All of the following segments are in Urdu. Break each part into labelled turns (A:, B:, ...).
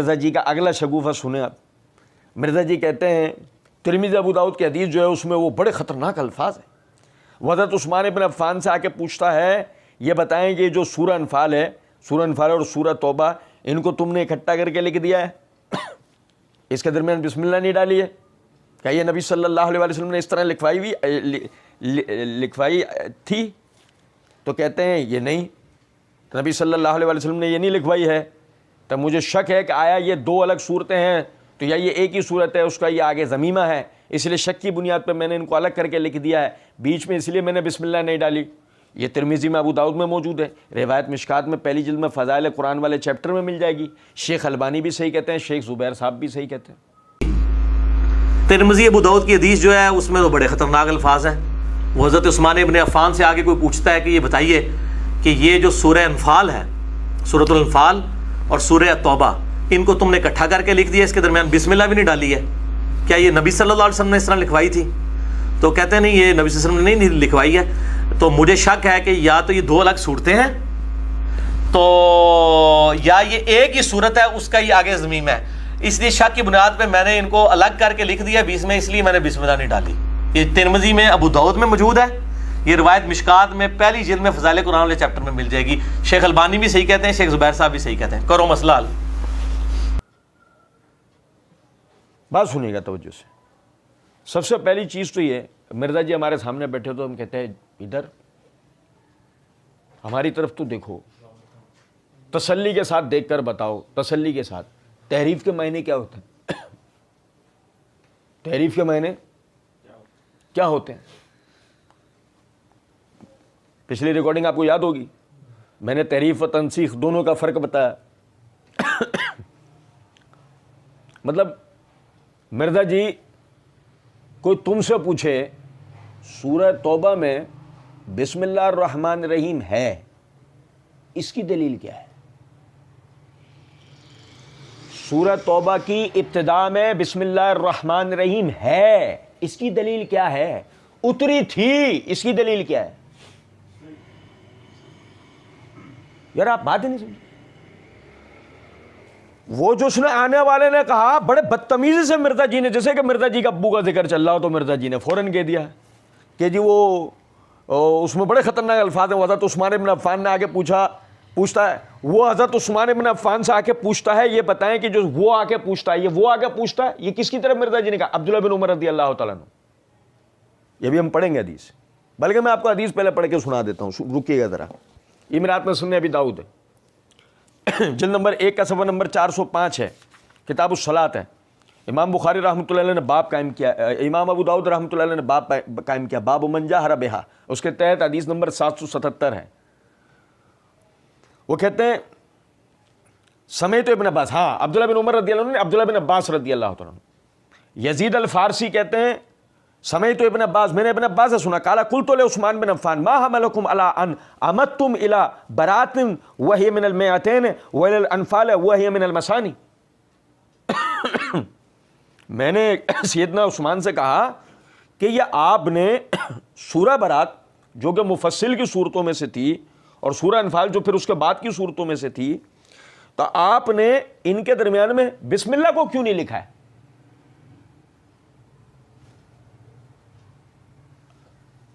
A: مرزا جی کا اگلا شگوفہ سنیں آپ. مرزا جی کہتے ہیں ترمذی ابو داؤد کی حدیث جو ہے اس میں وہ بڑے خطرناک الفاظ ہیں. حضرت عثمان بن عفان سے آ کے پوچھتا ہے یہ بتائیں کہ جو سورہ انفال ہے, سورہ انفال اور سورہ توبہ, ان کو تم نے اکٹھا کر کے لکھ دیا ہے, اس کے درمیان بسم اللہ نہیں ڈالی ہے, کیا یہ نبی صلی اللہ علیہ وسلم نے اس طرح لکھوائی تھی؟ تو کہتے ہیں یہ نہیں, نبی صلی اللہ علیہ وسلم نے یہ نہیں لکھوائی ہے. تو مجھے شک ہے کہ آیا یہ دو الگ صورتیں ہیں تو یا یہ ایک ہی صورت ہے, اس کا یہ آگے ضمیمہ ہے, اس لیے شک کی بنیاد پہ میں نے ان کو الگ کر کے لکھ دیا ہے, بیچ میں اس لیے میں نے بسم اللہ نہیں ڈالی. یہ ترمذی میں ابو داؤد میں موجود ہے, روایت مشکات میں پہلی جلد میں فضائل قرآن والے چیپٹر میں مل جائے گی. شیخ البانی بھی صحیح کہتے ہیں, شیخ زبیر صاحب بھی صحیح کہتے ہیں.
B: ترمذی ابو داؤد کی حدیث جو ہے اس میں تو بڑے خطرناک الفاظ ہیں. وہ حضرت عثمان ابن عفان سے آگے کوئی پوچھتا ہے کہ یہ بتائیے کہ یہ جو سورہ انفال ہے, سورۃ الانفال اور سورہ توبہ, ان کو تم نے اکٹھا کر کے لکھ دیا, اس کے درمیان بسم اللہ بھی نہیں ڈالی ہے, کیا یہ نبی صلی اللہ علیہ وسلم نے اس طرح لکھوائی تھی؟ تو کہتے ہیں نہیں, یہ نبی صلی اللہ علیہ وسلم نے نہیں لکھوائی ہے. تو مجھے شک ہے کہ یا تو یہ دو الگ صورتیں ہیں, تو یا یہ ایک ہی صورت ہے, اس کا یہ آگے ضمیم ہے. اس لیے شک کی بنیاد پہ میں نے ان کو الگ کر کے لکھ دیا بیچ میں, اس لیے میں نے بسم اللہ نہیں ڈالی. یہ ترمذی میں ابو داؤد میں موجود ہے, یہ روایت مشکات میں پہلی جلد میں فضائل قرآن والے چیپٹر میں مل جائے گی. شیخ البانی بھی صحیح کہتے ہیں, شیخ زبیر صاحب بھی صحیح کہتے ہیں. کرو مسئلہ حل.
A: بات سنیے گا توجہ سے. سب سے پہلی چیز تو یہ, مرزا جی ہمارے سامنے بیٹھے تو ہم کہتے ہیں ادھر ہماری طرف تو دیکھو, تسلی کے ساتھ دیکھ کر بتاؤ, تسلی کے ساتھ. تحریف کے معنی کیا ہوتے ہیں؟ تحریف کے معنی کیا ہوتے ہیں؟ پچھلی ریکارڈنگ آپ کو یاد ہوگی, میں نے تحریف و تنسیخ دونوں کا فرق بتایا. مطلب مرزا جی کوئی تم سے پوچھے سورہ توبہ میں بسم اللہ الرحمن الرحیم ہے, اس کی دلیل کیا ہے؟ سورہ توبہ کی ابتدا میں بسم اللہ الرحمن الرحیم ہے, اس کی دلیل کیا ہے؟ اتری تھی, اس کی دلیل کیا ہے؟ یار آپ بات ہی نہیں سمجھے. وہ جو اس نے آنے والے نے کہا بڑے بدتمیزی سے مرزا جی نے, جیسے کہ مرزا جی کا ابو کا ذکر چل رہا ہو تو مرزا جی نے فوراً کہہ دیا کہ جی وہ اس میں بڑے خطرناک الفاظ ہیں. حضرت عثمان بن عفان نے آگے پوچھتا ہے, وہ حضرت عثمان بن عفان سے آ کے پوچھتا ہے, یہ بتائیں کہ جو وہ آ کے پوچھتا ہے, یہ وہ آ کے پوچھتا ہے, یہ کس کی طرف مرزا جی نے کہا؟ عبداللہ بن عمر رضی اللہ تعالیٰ عنہ. یہ بھی ہم پڑھیں گے حدیث, بلکہ میں آپ کو حدیث پہلے پڑھ کے سنا دیتا ہوں, رکیے گا ذرا. یہ میرے ہاتھ میں سنن ابی داؤد ہے, جلد نمبر 1 کا صفحہ نمبر 405 ہے, کتاب الصلاۃ ہے. امام بخاری رحمۃ اللہ علیہ نے باب قائم کیا, امام ابو داؤد رحمۃ اللہ علیہ نے باب قائم کیا, باب من جہر بہا, اس کے تحت حدیث نمبر 777 ہے. وہ کہتے ہیں سمیت ابن عباس, ہاں عبداللہ بن عمر رضی اللہ عنہ نے عبداللہ بن عباس رضی اللہ عنہ. یزید الفارسی کہتے ہیں سمیت ابن عباس, میں نے ابن عباس سے سنا, قال قلت لعثمان بن عفان ما حملکم علی ان امدتم الی برات وہی من المئتین والی الانفال وہی من المثانی. میں نے سیدنا عثمان سے کہا کہ یہ آپ نے سورہ برات جو کہ مفصل کی صورتوں میں سے تھی اور سورہ انفال جو پھر اس کے بعد کی صورتوں میں سے تھی, تو آپ نے ان کے درمیان میں بسم اللہ کو کیوں نہیں لکھا ہے؟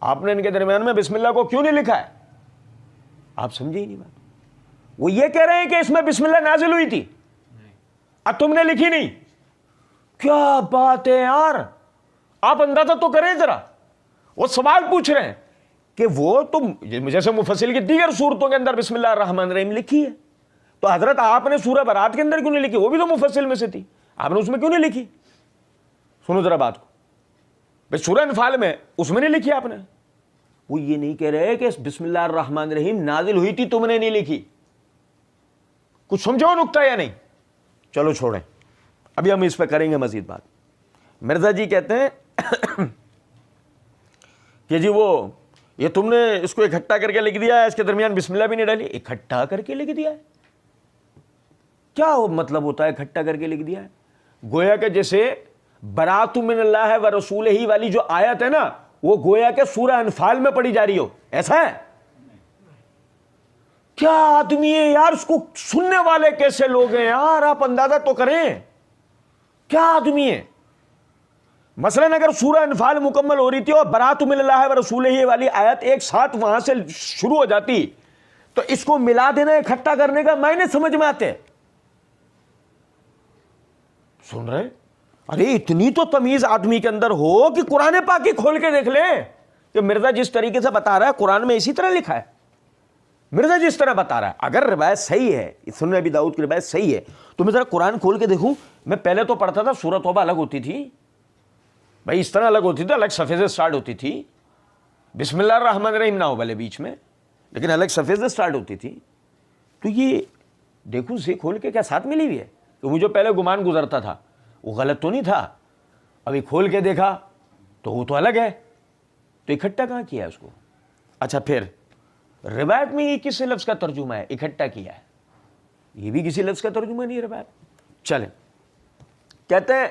A: آپ نے ان کے درمیان میں بسم اللہ کو کیوں نہیں لکھا ہے؟ آپ سمجھے ہی نہیں بات. وہ یہ کہہ رہے ہیں کہ اس میں بسم اللہ نازل ہوئی تھی, اب تم نے لکھی نہیں. کیا بات ہے یار, آپ اندازہ تو کریں ذرا. وہ سوال پوچھ رہے ہیں کہ وہ تم جیسے مفصل کی دیگر صورتوں کے اندر بسم اللہ الرحمن الرحیم لکھی ہے, تو حضرت آپ نے سورہ برات کے اندر کیوں نہیں لکھی؟ وہ بھی تو مفصل میں سے تھی, آپ نے اس میں کیوں نہیں لکھی؟ سنو ذرا بات کو, بھائی سورہ انفال میں اس میں نہیں لکھی آپ نے. وہ یہ نہیں کہہ رہے کہ بسم اللہ الرحمن الرحیم نازل ہوئی تھی, تم نے نہیں لکھی. کچھ سمجھو نکتہ یا نہیں؟ چلو چھوڑیں, ابھی ہم اس پہ کریں گے مزید بات. مرزا جی کہتے ہیں کہ جی وہ یہ تم نے اس کو اکٹھا کر کے لکھ دیا ہے, اس کے درمیان بسم اللہ بھی نہیں ڈالی. اکٹھا کر کے لکھ دیا ہے, کیا مطلب ہوتا ہے اکٹھا کر کے لکھ دیا ہے؟ گویا کہ جیسے برات من اللہ و رسول ہی والی جو آیت ہے نا, وہ گویا کہ سورہ انفال میں پڑھی جا رہی ہو, ایسا ہے کیا آدمی ہے یار, اس کو سننے والے کیسے لوگ ہیں یار, آپ اندازہ تو کریں کیا آدمی ہے. مثلاً اگر سورہ انفال مکمل ہو رہی تھی اور برات من اللہ و رسولہ یہ والی آیت ایک ساتھ وہاں سے شروع ہو جاتی تو اس کو ملا دینا, اکٹھا کرنے کا معنی سمجھ میں آتے. سن رہے, ارے اتنی تو تمیز آدمی کے اندر ہو کہ قرآن پاک ہی کھول کے دیکھ لے کہ مرزا جس طریقے سے بتا رہا ہے قرآن میں اسی طرح لکھا ہے, مرزا جس طرح بتا رہا ہے. اگر روایت صحیح ہے, سنن ابی داؤد کی روایت صحیح ہے, تو میں ذرا قرآن کھول کے دیکھوں. میں پہلے تو پڑھتا تھا سورہ توبہ الگ ہوتی تھی بھائی, اس طرح الگ ہوتی تھی, الگ صفحے سے سٹارٹ ہوتی تھی, بسم اللہ الرحمن الرحیم نہ ہو بھلے بیچ میں, لیکن الگ صفحے سے سٹارٹ ہوتی تھی. تو یہ دیکھوں سے کھول کے کیا ساتھ ملی ہوئی ہے, تو مجھے پہلے گمان گزرتا تھا وہ غلط تو نہیں تھا, ابھی کھول کے دیکھا تو وہ تو الگ ہے, تو اکٹھا کہاں کیا ہے اس کو. اچھا پھر روایت میں یہ کس لفظ کا ترجمہ ہے, اکٹھا کیا ہے, یہ بھی کسی لفظ کا ترجمہ نہیں ہے روایت. چلیں, کہتے ہیں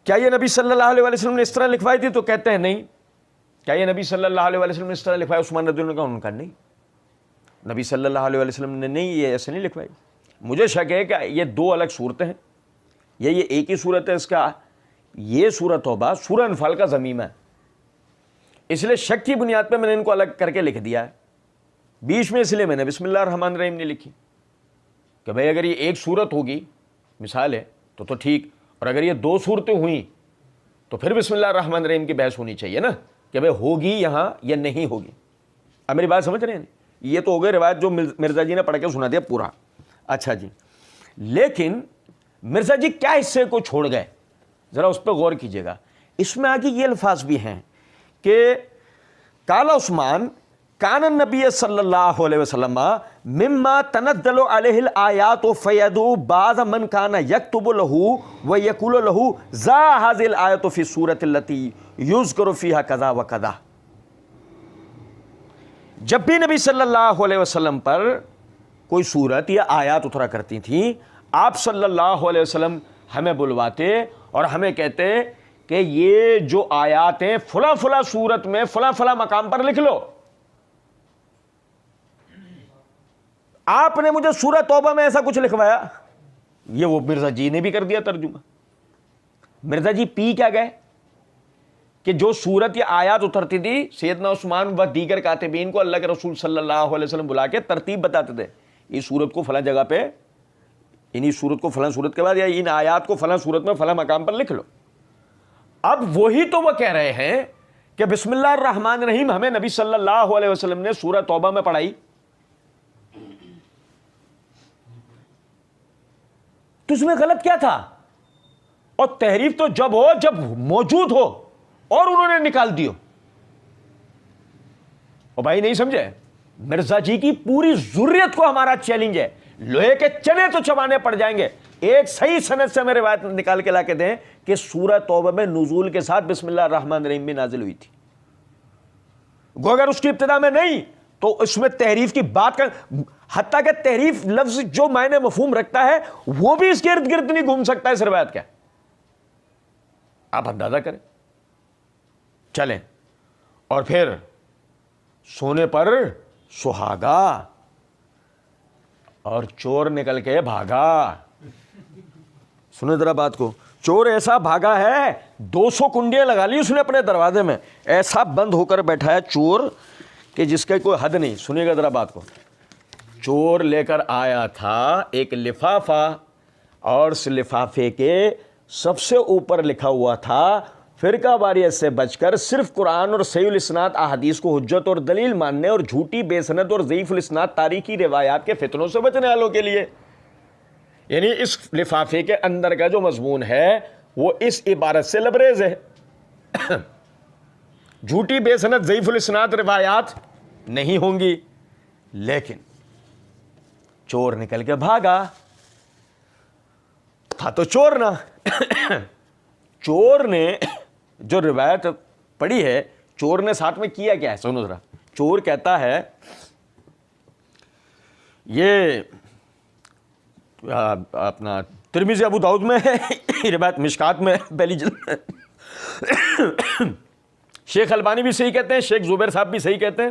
A: کیا یہ نبی صلی اللہ علیہ وسلم نے اس طرح لکھوائی تھی, تو کہتے ہیں نہیں. کیا یہ نبی صلی اللہ علیہ وسلم نے اس طرح لکھوائی, عثمان رضی اللہ عنہ کا, ان کا نہیں, نبی صلی اللہ علیہ وسلم نے نہیں, یہ ایسے نہیں لکھوائی. مجھے شک ہے کہ یہ دو الگ صورتیں ہیں یا یہ ایک ہی صورت ہے اس کا. یہ سورہ توبہ سورہ انفال کا ضمیم ہے, اس لیے شک کی بنیاد پہ میں نے ان کو الگ کر کے لکھ دیا ہے. بیچ میں اس لیے میں نے بسم اللہ الرحمن الرحیم نہیں لکھی کہ بھئی اگر یہ ایک صورت ہوگی مثال ہے تو ٹھیک, اور اگر یہ دو صورتیں ہوئیں تو پھر بسم اللہ الرحمن الرحیم کی بحث ہونی چاہیے نا کہ بھئی ہوگی یہاں یا نہیں ہوگی. اب میری بات سمجھ رہے ہیں, یہ تو ہو گئی روایت جو مرزا جی نے پڑھ کے سنا دیا پورا. اچھا جی, لیکن مرزا جی کیا حصے کو چھوڑ گئے, ذرا اس پہ غور کیجئے گا. اس میں آگے یہ الفاظ بھی ہیں کہ قال عثمان کان النبی صلی اللہ علیہ وسلم مما تنزل علیہ الآیات فیدعو بعض من کان یکتب له ویقول له ذا هذه الآیت فی السورۃ التي یذکر فیہا کذا و کذا. جب بھی نبی صلی اللہ علیہ وسلم پر کوئی صورت یا آیات اترا کرتی تھیں, آپ صلی اللہ علیہ وسلم ہمیں بلواتے اور ہمیں کہتے کہ یہ جو آیات ہیں فلاں فلاں صورت میں فلاں فلاں مقام پر لکھ لو. آپ نے مجھے سورہ توبہ میں ایسا کچھ لکھوایا, یہ وہ مرزا جی نے بھی کر دیا ترجمہ. مرزا جی پی کیا گئے کہ جو سورت یا آیات اترتی تھی سیدنا عثمان و دیگر کاتبین کو اللہ کے رسول صلی اللہ علیہ وسلم بلا کے ترتیب بتاتے تھے, اس سورت کو فلاں جگہ پہ, انہی سورت کو فلاں سورت کے بعد یا ان آیات کو فلاں سورت میں فلاں مقام پر لکھ لو. اب وہی تو وہ کہہ رہے ہیں کہ بسم اللہ الرحمن الرحیم ہمیں نبی صلی اللہ علیہ وسلم نے سورہ توبہ میں پڑھائی, تو اس میں غلط کیا تھا؟ اور تحریف تو جب ہو جب موجود ہو اور انہوں نے نکال دیو. اور بھائی نہیں سمجھے, مرزا جی کی پوری ضروریت کو ہمارا چیلنج ہے, لوہے کے چنے تو چبانے پڑ جائیں گے, ایک صحیح سند سے ہمیں روایت نکال کے لا کے دیں کہ سورہ توبہ میں نزول کے ساتھ بسم اللہ الرحمن الرحیم بھی نازل ہوئی تھی. گو اگر اس کی ابتدا میں نہیں تو اس میں تحریف کی بات کر, حتیٰ کہ تحریف لفظ جو معنی مفہوم رکھتا ہے وہ بھی اس کے ارد گرد نہیں گھوم سکتا اس روایت کا, آپ اندازہ کریں. چلیں, اور پھر سونے پر سہاگا اور چور نکل کے بھاگا. سنیں ذرا بات کو, چور ایسا بھاگا ہے 200 کنڈیاں لگا لی اس نے اپنے دروازے میں, ایسا بند ہو کر بیٹھا ہے چور کہ جس کا کوئی حد نہیں. سنیے گا ذرا بات کو. چور لے کر آیا تھا ایک لفافہ اور اس لفافے کے سب سے اوپر لکھا ہوا تھا فرقہ واریت سے بچ کر صرف قرآن اور صحیح الاسناد احادیث کو حجت اور دلیل ماننے اور جھوٹی بے سند اور ضعیف الاسناد تاریخی روایات کے فتنوں سے بچنے والوں کے لیے. یعنی اس لفافے کے اندر کا جو مضمون ہے وہ اس عبارت سے لبریز ہے, جھوٹی بے سند ضعیف الاسناد روایات نہیں ہوں گی. لیکن چور نکل کے بھاگا, تھا تو چور نہ. چور نے جو روایت پڑھی ہے, چور نے ساتھ میں کیا کیا ہے سنو ذرا. چور کہتا ہے یہ اپنا ترمذی ابو داؤد میں ہے, روایت مشکات میں پہلی جلد میں. شیخ البانی بھی صحیح کہتے ہیں, شیخ زبیر صاحب بھی صحیح کہتے ہیں,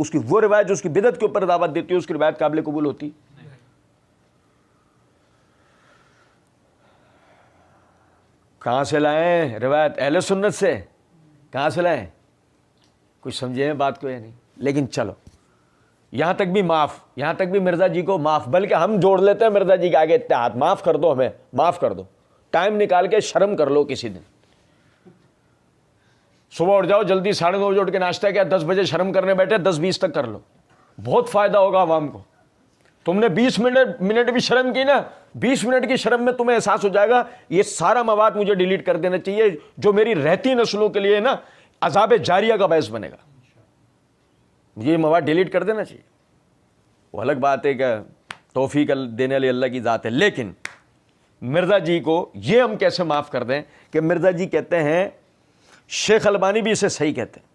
A: اس کی وہ روایت جو اس کی بدعت کے اوپر دعوت دیتی ہے اس کی روایت قابل قبول ہوتی؟ کہاں سے لائیں روایت؟ اہل سنت سے. کہاں سے لائیں؟ کچھ سمجھے ہیں بات کو یا نہیں؟ لیکن چلو یہاں تک بھی معاف, یہاں تک بھی مرزا جی کو معاف, بلکہ ہم جوڑ لیتے ہیں مرزا جی کے آگے اتحاد. معاف کر دو, ہمیں معاف کر دو, ٹائم نکال کے شرم کر لو کسی دن. صبح اٹھ جاؤ جلدی, 9:30 بجے اٹھ کے ناشتہ کیا, 10 بجے شرم کرنے بیٹھے, 10-20 تک کر لو, بہت فائدہ ہوگا عوام کو. تم نے 20 منٹ بھی شرم کی نا, 20 منٹ کی شرم میں تمہیں احساس ہو جائے گا یہ سارا مواد مجھے ڈیلیٹ کر دینا چاہیے جو میری رہتی نسلوں کے لیے نا عذاب جاریہ کا باعث بنے گا. مجھے یہ مواد ڈیلیٹ کر دینا چاہیے. وہ الگ بات ہے کہ توفیق دینے والی اللہ کی ذات ہے, لیکن مرزا جی کو یہ ہم کیسے معاف کر دیں کہ مرزا جی کہتے ہیں, شیخ البانی بھی اسے صحیح کہتے ہیں,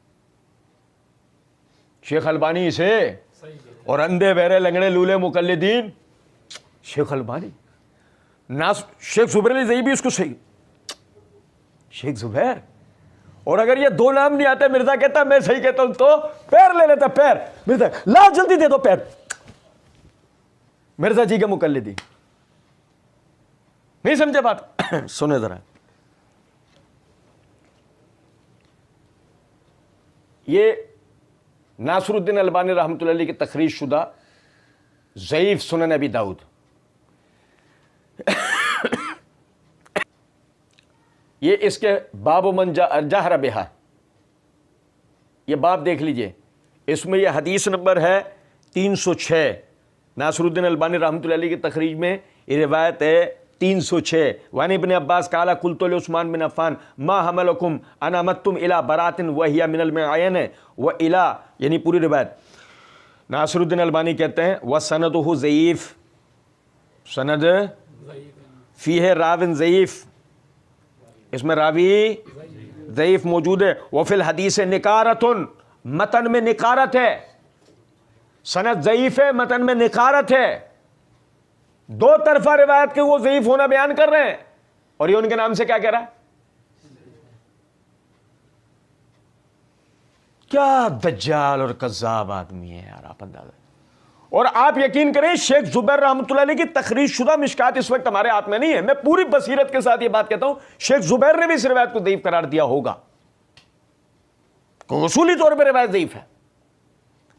A: شیخ البانی اسے, اور اندھے بہرے لنگڑے لولے مقلدین شیخ البانی, شیخ زبیر علی زئی بھی اس کو صحیح, شیخ زبیر. اور اگر یہ 2 نام نہیں آتے, مرزا کہتا میں صحیح کہتا ہوں, تو پیر لے لیتا, پیر. مرزا لا جلدی دے دو پیر, مرزا جی کے مقلدی. نہیں سمجھے بات؟ سنیں ذرا, یہ ناصر الدین البانی رحمۃ اللہ علیہ کی تخریج شدہ ضعیف سنن ابی داؤد, یہ اس کے باب من جہر بہا, یہ باب دیکھ لیجئے, اس میں یہ حدیث نمبر ہے 306. ناصر الدین البانی رحمۃ اللہ علیہ کی تخریج میں یہ روایت ہے 306. وعن ابن عباس قال قلت لعثمان بن عفان ما حملکم ان امدتم الی برات وهي من المعین والی, یعنی پوری روایت. ناصر الدین البانی کہتے ہیں وسندہ ضعیف, سند فیہ راو ضعیف, اس میں راوی ضعیف موجود ہے. وفی الحدیث نکارۃ, متن میں نکارت ہے, سند ضعیف ہے, متن میں نکارت ہے. 2 طرفہ روایت کے وہ ضعیف ہونا بیان کر رہے ہیں, اور یہ ان کے نام سے کیا کہہ رہا ہے؟ کیا دجال اور کذاب آدمی ہے یار, آپ اندازہ. اور آپ یقین کریں شیخ زبیر رحمۃ اللہ علیہ کی تخریج شدہ مشکات اس وقت ہمارے ہاتھ میں نہیں ہے, میں پوری بصیرت کے ساتھ یہ بات کہتا ہوں, شیخ زبیر نے بھی اس روایت کو ضعیف قرار دیا ہوگا, اصولی طور پہ روایت ضعیف ہے.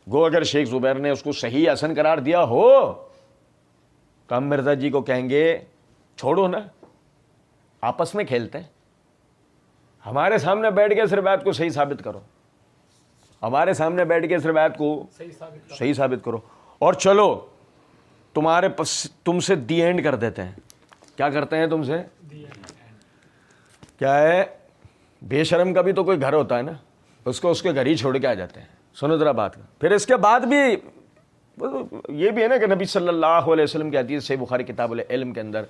A: گو اگر شیخ زبیر نے اس کو صحیح حسن قرار دیا ہو تو ہم مرزا جی کو کہیں گے چھوڑو نا, آپس میں کھیلتے ہیں, ہمارے سامنے بیٹھ کے اس روایت کو صحیح ثابت کرو, ہمارے سامنے بیٹھ کے اس روایت کو صحیح ثابت کرو. اور چلو تم سے دی اینڈ کر دیتے ہیں. کیا کرتے ہیں تم سے؟ کیا ہے, بے شرم کا بھی تو کوئی گھر ہوتا ہے نا, اس کو اس کے گھر ہی چھوڑ کے آ جاتے ہیں. سنو ذرا بات کا. پھر اس کے بعد بھی یہ بھی ہے نا کہ نبی صلی اللہ علیہ وسلم کی حدیث صحیح بخاری کتاب العلم کے اندر,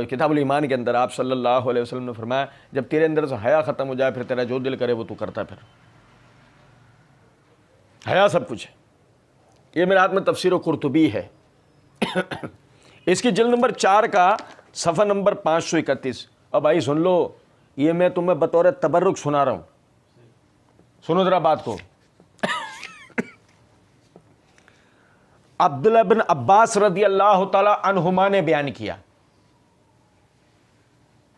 A: کتاب الایمان کے اندر آپ صلی اللہ علیہ وسلم نے فرمایا جب تیرے اندر سے حیا ختم ہو جائے پھر تیرا جو دل کرے وہ تو کرتا. پھر حیا سب کچھ ہے. یہ میرے ہاتھ میں تفسیر قرطبی ہے, اس کی جلد نمبر 4 کا صفحہ نمبر 531. اب بھائی سن لو, یہ میں تمہیں بطور تبرک سنا رہا ہوں, سنو ذرا بات کو. عبداللہ بن عباس رضی اللہ تعالی عنہما نے بیان کیا,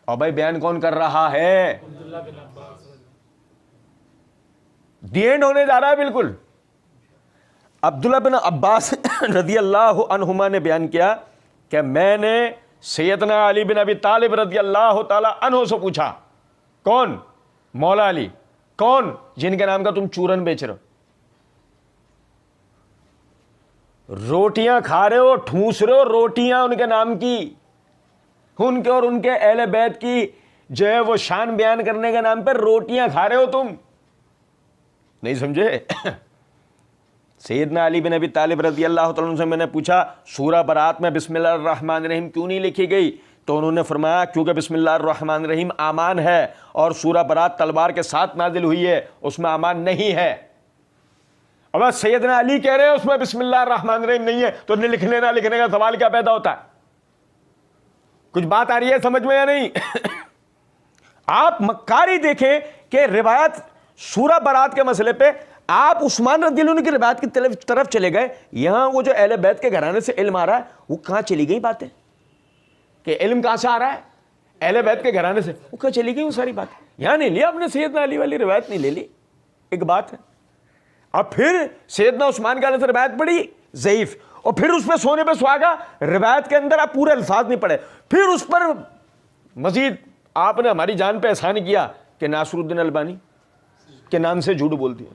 A: اور بھائی بیان کون کر رہا ہے؟ دی اینڈ ہونے جا رہا ہے بالکل. عبداللہ بن عباس رضی اللہ عنہما نے بیان کیا کہ میں نے سیدنا علی بن ابی طالب رضی اللہ تعالی عنہ سے پوچھا, کون؟ مولا علی. کون؟ جن کے نام کا تم چورن بیچ رہے ہو, روٹیاں کھا رہے ہو, ٹھوس رہے ہو روٹیاں ان کے نام کی, ان کے اور ان کے اہل بیت کی جو ہے وہ شان بیان کرنے کے نام پر روٹیاں کھا رہے ہو تم. نہیں سمجھے؟ سیدنا علی بن ابی طالب رضی اللہ تعالیٰ عنہ سے میں نے پوچھا سورہ برات میں بسم اللہ الرحمن الرحیم کیوں نہیں لکھی گئی؟ تو انہوں نے فرمایا کیونکہ بسم اللہ الرحمن الرحیم امان ہے, اور سورہ برات تلوار کے ساتھ نازل ہوئی ہے, اس میں امان نہیں ہے. اب سیدنا علی کہہ رہے ہیں اس میں بسم اللہ الرحمن الرحیم نہیں ہے, تو لکھنے نہ لکھنے کا سوال کیا پیدا ہوتا ہے؟ کچھ بات آ رہی ہے سمجھ میں یا نہیں؟ آپ مکاری دیکھیں کہ روایت سورہ برات کے مسئلے پہ آپ عثمان رضی اللہ عنہ کی روایت کی طرف چلے گئے, یہاں وہ جو اہل بیت کے گھرانے سے علم آ رہا ہے وہ کہاں چلی گئی باتیں, کہ علم کہاں سے آ رہا ہے, اہل بیت کے گھرانے سے, وہ کہاں چلی گئی وہ ساری باتیں, یہاں نہیں لیا آپ نے سیدنا علی والی روایت نہیں لے لی, ایک بات ہے. اب پھر سیدنا عثمان کے حوالے سے روایت پڑھی ضعیف, اور پھر اس پہ سونے پہ سہاگا روایت کے اندر آپ پورے الفاظ نہیں پڑھے, پھر اس پر مزید آپ نے ہماری جان پہ احسان کیا کہ ناصر الدین البانی کے نام سے جھوٹ بول دیا.